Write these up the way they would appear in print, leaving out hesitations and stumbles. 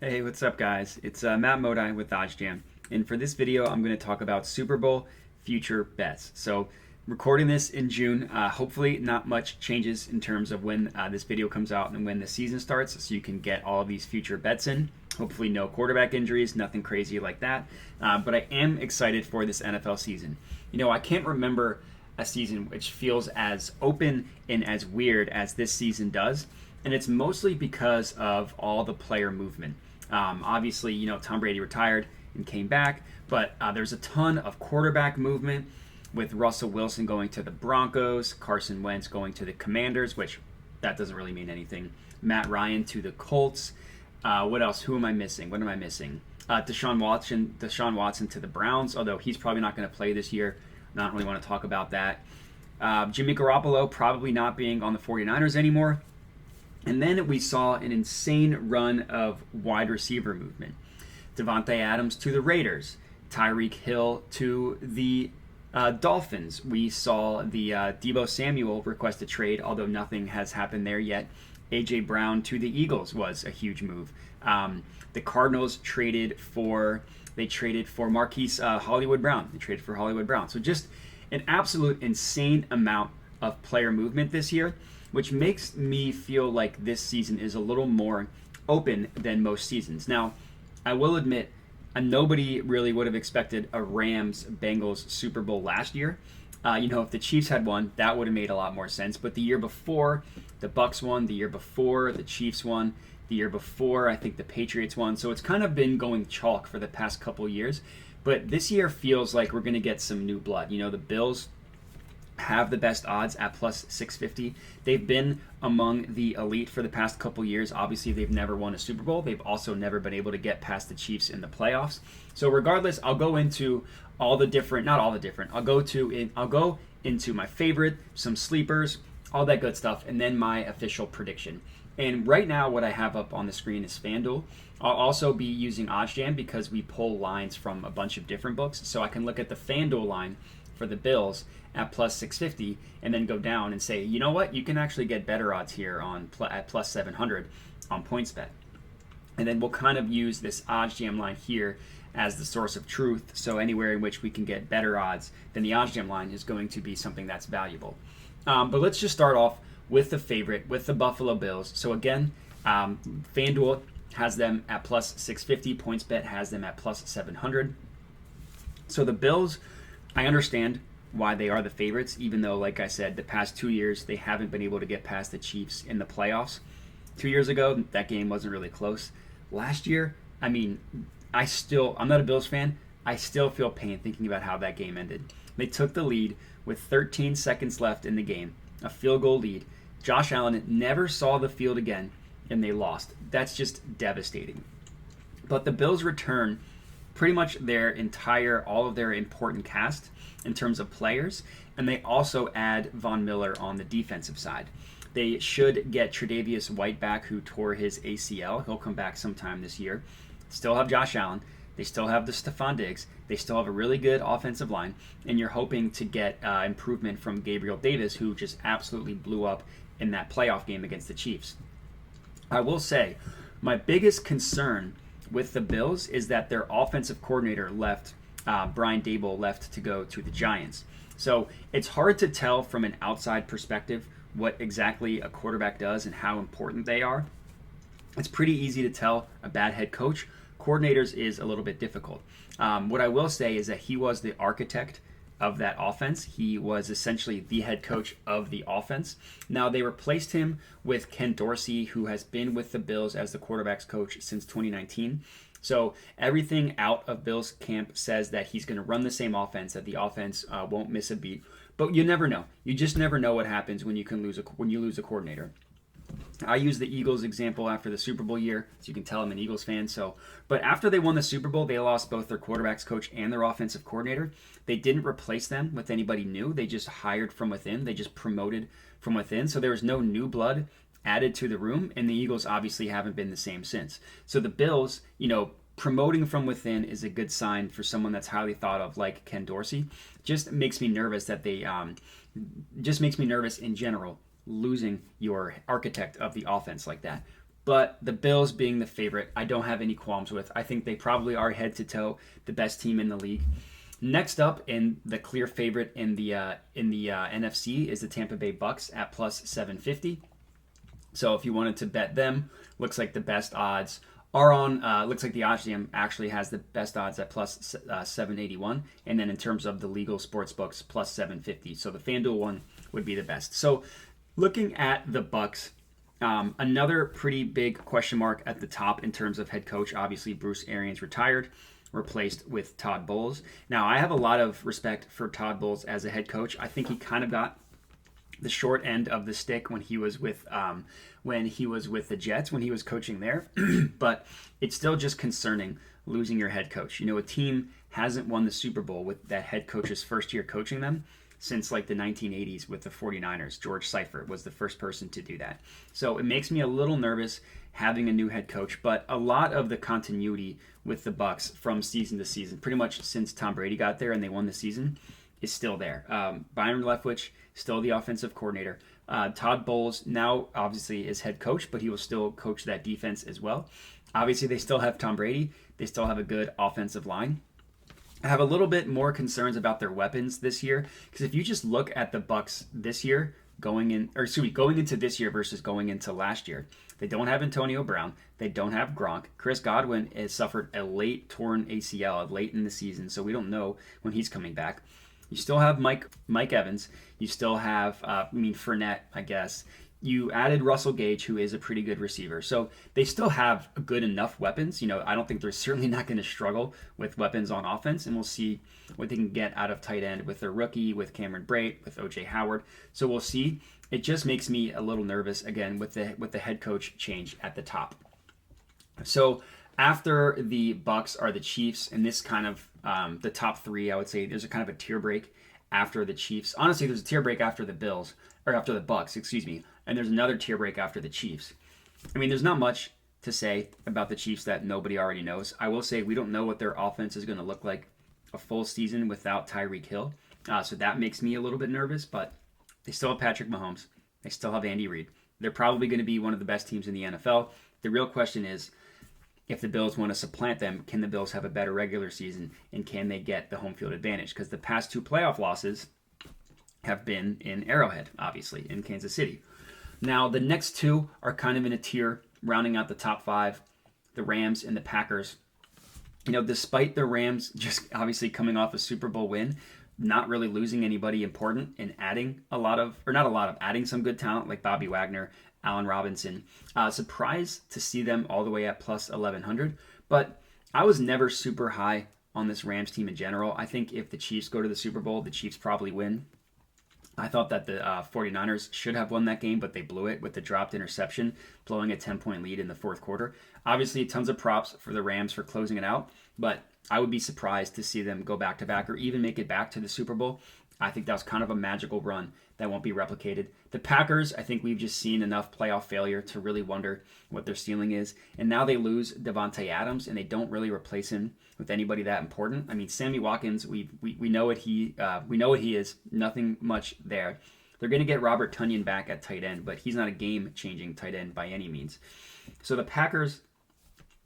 Hey, what's up, guys? It's Matt Modi with OddsJam, and for this video, I'm going to talk about Super Bowl future bets. So, recording this in June, hopefully not much changes in terms of when this video comes out and when the season starts, so you can get all of these future bets in. Hopefully, no quarterback injuries, nothing crazy like that. But I am excited for this NFL season. I can't remember a season which feels as open and as weird as this season does, and it's mostly because of all the player movement. Obviously, Tom Brady retired and came back, but there's a ton of quarterback movement with Russell Wilson going to the Broncos, Carson Wentz going to the Commanders, which that doesn't really mean anything. Matt Ryan to the Colts. What else? Who am I missing? What am I missing? Deshaun Watson to the Browns, although he's probably not going to play this year. I don't really want to talk about that. Jimmy Garoppolo probably not being on the 49ers anymore. And then we saw an insane run of wide receiver movement. Devontae Adams to the Raiders. Tyreek Hill to the Dolphins. We saw the Deebo Samuel request a trade, although nothing has happened there yet. A.J. Brown to the Eagles was a huge move. The Cardinals traded for Marquise Hollywood Brown. They traded for Hollywood Brown. So just an absolute insane amount of player movement this year, which makes me feel like this season is a little more open than most seasons. Now, I will admit, nobody really would have expected a Rams-Bengals Super Bowl last year. If the Chiefs had won, that would have made a lot more sense. But the year before, the Bucs won. The year before, the Chiefs won. The year before, I think the Patriots won. So it's kind of been going chalk for the past couple years. But this year feels like we're going to get some new blood. The Bills have the best odds at plus 650. They've been among the elite for the past couple years. Obviously, they've never won a Super Bowl. They've also never been able to get past the Chiefs in the playoffs. So regardless, I'll go into all the different, not all the different. I'll go into my favorite, some sleepers, all that good stuff, and then my official prediction. And right now, what I have up on the screen is FanDuel. I'll also be using OddsJam because we pull lines from a bunch of different books. So I can look at the FanDuel line for the Bills at plus 650 and then go down and say, you know what, you can actually get better odds here at plus 700 on PointsBet. And then we'll kind of use this OddsJam line here as the source of truth. So anywhere in which we can get better odds than the OddsJam line is going to be something that's valuable. But let's just start off with the favorite, with the Buffalo Bills. So again, FanDuel has them at plus 650. PointsBet has them at plus 700. So the Bills, I understand why they are the favorites, even though, like I said, the past 2 years, they haven't been able to get past the Chiefs in the playoffs. 2 years ago, that game wasn't really close. Last year, I'm not a Bills fan. I still feel pain thinking about how that game ended. They took the lead with 13 seconds left in the game, a field goal lead. Josh Allen never saw the field again, and they lost. That's just devastating. But the Bills return pretty much all of their important cast in terms of players, and they also add Von Miller on the defensive side. They should get Tre'Davious White back, who tore his ACL. He'll come back sometime this year. Still have Josh Allen. They still have the Stephon Diggs. They still have a really good offensive line, and you're hoping to get improvement from Gabriel Davis, who just absolutely blew up in that playoff game against the Chiefs. I will say, my biggest concern with the Bills is that their offensive coordinator left. Brian Daboll left to go to the Giants. So it's hard to tell from an outside perspective what exactly a quarterback does and how important they are. It's pretty easy to tell a bad head coach. Coordinators is a little bit difficult. What I will say is that he was the architect of that offense. He was essentially the head coach of the offense. Now, they replaced him with Ken Dorsey, who has been with the Bills as the quarterback's coach since 2019. So everything out of Bills camp says that he's going to run the same offense, that the offense won't miss a beat. But you never know. You just never know what happens when you lose a coordinator. I use the Eagles example after the Super Bowl year, so you can tell I'm an Eagles fan. But after they won the Super Bowl, they lost both their quarterback's coach and their offensive coordinator. They didn't replace them with anybody new. They just hired from within. They just promoted from within. So there was no new blood added to the room, and the Eagles obviously haven't been the same since. So the Bills, promoting from within is a good sign for someone that's highly thought of, like Ken Dorsey. Just makes me nervous just makes me nervous in general, losing your architect of the offense like that. But the Bills being the favorite, I don't have any qualms with. I think they probably are head to toe the best team in the league. Next up, in the clear favorite in the NFC is the Tampa Bay Bucs at plus 750. So if you wanted to bet them, looks like the best odds are on. Looks like the OddsJam actually has the best odds at plus 781, and then in terms of the legal sports books, plus 750. So the FanDuel one would be the best. So looking at the Bucs. Another pretty big question mark at the top in terms of head coach. Obviously, Bruce Arians retired, replaced with Todd Bowles. Now, I have a lot of respect for Todd Bowles as a head coach. I think he kind of got the short end of the stick when he was with the Jets, when he was coaching there. But it's still just concerning losing your head coach. You know, a team hasn't won the Super Bowl with that head coach's first year coaching them since like the 1980s with the 49ers. George Seifert was the first person to do that. So it makes me a little nervous having a new head coach, but a lot of the continuity with the Bucs from season to season, pretty much since Tom Brady got there and they won the season, is still there. Byron Leftwich, still the offensive coordinator. Todd Bowles now obviously is head coach, but he will still coach that defense as well. Obviously, they still have Tom Brady. They still have a good offensive line. I have a little bit more concerns about their weapons this year, because if you just look at the Bucs this year, going into this year versus going into last year, they don't have Antonio Brown, they don't have Gronk. Chris Godwin has suffered a late torn ACL late in the season, so we don't know when he's coming back. You still have Mike Evans. You still have Fournette, I guess. You added Russell Gage, who is a pretty good receiver. So they still have good enough weapons. You know, I don't think they're certainly not going to struggle with weapons on offense, and we'll see what they can get out of tight end with their rookie, with Cameron Brate, with O.J. Howard. So we'll see. It just makes me a little nervous, again, with the head coach change at the top. So after the Bucs are the Chiefs, and this kind of the top three, I would say there's a kind of a tier break after the Chiefs. Honestly, there's a tier break after the Bucs, excuse me. And there's another tier break after the Chiefs. I mean, there's not much to say about the Chiefs that nobody already knows. I will say we don't know what their offense is going to look like a full season without Tyreek Hill. So that makes me a little bit nervous, but they still have Patrick Mahomes. They still have Andy Reid. They're probably going to be one of the best teams in the NFL. The real question is, if the Bills want to supplant them, can the Bills have a better regular season, and can they get the home field advantage? Because the past two playoff losses have been in Arrowhead, obviously, in Kansas City. Now, the next two are kind of in a tier, rounding out the top five, the Rams and the Packers. You know, despite the Rams just obviously coming off a Super Bowl win, not really losing anybody important and adding adding some good talent like Bobby Wagner, Allen Robinson. Surprised to see them all the way at plus 1,100, but I was never super high on this Rams team in general. I think if the Chiefs go to the Super Bowl, the Chiefs probably win. I thought that the 49ers should have won that game, but they blew it with the dropped interception, blowing a 10-point lead in the fourth quarter. Obviously, tons of props for the Rams for closing it out, but I would be surprised to see them go back-to-back or even make it back to the Super Bowl. I think that was kind of a magical run that won't be replicated. The Packers, I think we've just seen enough playoff failure to really wonder what their ceiling is. And now they lose Devontae Adams, and they don't really replace him with anybody that important. I mean, Sammy Watkins, we know what he is. Nothing much there. They're going to get Robert Tonyan back at tight end, but he's not a game-changing tight end by any means. So the Packers,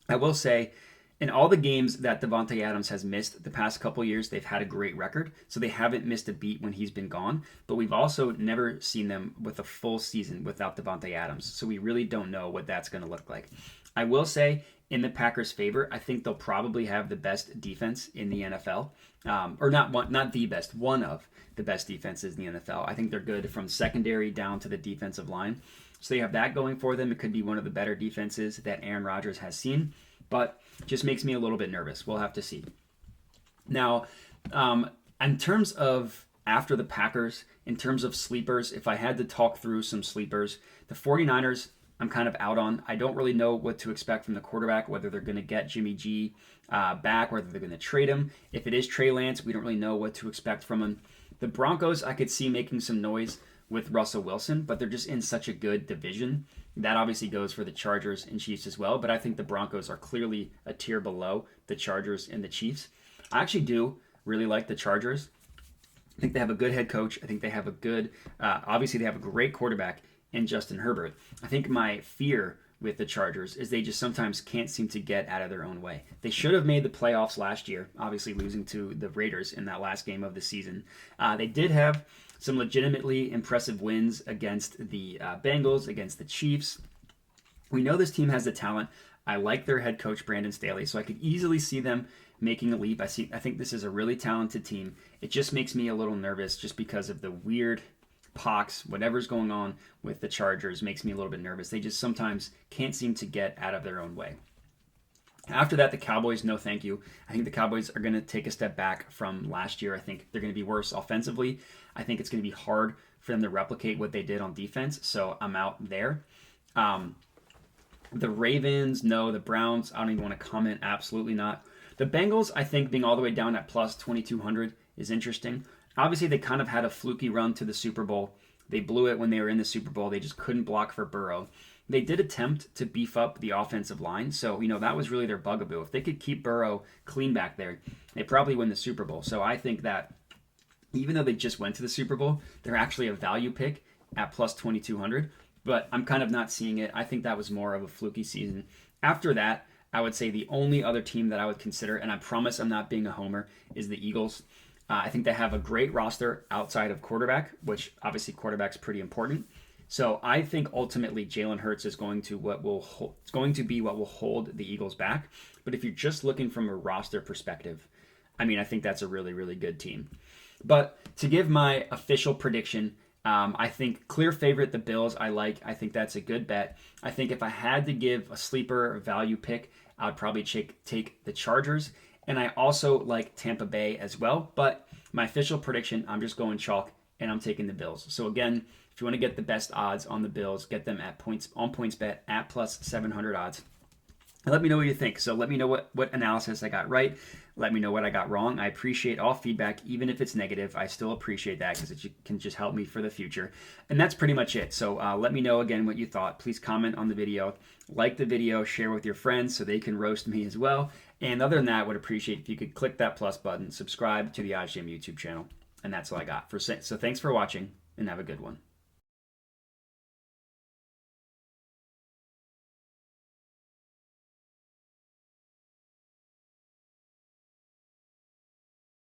I will say, in all the games that Devontae Adams has missed the past couple years, they've had a great record. So they haven't missed a beat when he's been gone. But we've also never seen them with a full season without Devontae Adams. So we really don't know what that's going to look like. I will say, in the Packers' favor, I think they'll probably have the best defense in the NFL. Or not the best, one of the best defenses in the NFL. I think they're good from secondary down to the defensive line. So they have that going for them. It could be one of the better defenses that Aaron Rodgers has seen. But just makes me a little bit nervous. We'll have to see. Now, in terms of after the Packers, in terms of sleepers, if I had to talk through some sleepers, the 49ers, I'm kind of out on. I don't really know what to expect from the quarterback, whether they're going to get Jimmy G back, whether they're going to trade him. If it is Trey Lance, we don't really know what to expect from him. The Broncos, I could see making some noise with Russell Wilson, but they're just in such a good division. That obviously goes for the Chargers and Chiefs as well, but I think the Broncos are clearly a tier below the Chargers and the Chiefs. I actually do really like the Chargers. I think they have a good head coach. I think they have a good, obviously they have a great quarterback in Justin Herbert. I think my fear with the Chargers is they just sometimes can't seem to get out of their own way. They should have made the playoffs last year, obviously losing to the Raiders in that last game of the season. They did have some legitimately impressive wins against the Bengals, against the Chiefs. We know this team has the talent. I like their head coach, Brandon Staley, so I could easily see them making a leap. I think this is a really talented team. It just makes me a little nervous just because of the weird pox, whatever's going on with the Chargers makes me a little bit nervous. They just sometimes can't seem to get out of their own way. After that, the Cowboys, no thank you. I think the Cowboys are going to take a step back from last year. I think they're going to be worse offensively. I think it's going to be hard for them to replicate what they did on defense, so I'm out there. The Ravens, no. The Browns, I don't even want to comment. Absolutely not. The Bengals, I think being all the way down at plus 2,200 is interesting. Obviously, they kind of had a fluky run to the Super Bowl. They blew it when they were in the Super Bowl. They just couldn't block for Burrow. They did attempt to beef up the offensive line, so that was really their bugaboo. If they could keep Burrow clean back there, they probably win the Super Bowl. So I think that even though they just went to the Super Bowl, they're actually a value pick at plus 2,200. But I'm kind of not seeing it. I think that was more of a fluky season. After that, I would say the only other team that I would consider, and I promise I'm not being a homer, is the Eagles. I think they have a great roster outside of quarterback, which obviously quarterback's pretty important. So I think ultimately Jalen Hurts is going to be what will hold the Eagles back. But if you're just looking from a roster perspective, I think that's a really, really good team. But to give my official prediction, I think clear favorite, the Bills, I think that's a good bet. I think if I had to give a sleeper value pick, I would probably take the Chargers. And I also like Tampa Bay as well. But my official prediction, I'm just going chalk, and I'm taking the Bills. So again, if you want to get the best odds on the Bills, get them at PointsBet at plus 700 odds. And let me know what you think. So let me know what analysis I got right. Let me know what I got wrong. I appreciate all feedback, even if it's negative. I still appreciate that because it can just help me for the future. And that's pretty much it. So let me know again what you thought. Please comment on the video, like the video, share with your friends so they can roast me as well. And other than that, I would appreciate if you could click that plus button, subscribe to the OddsJam YouTube channel. And that's all I got. So thanks for watching, and have a good one.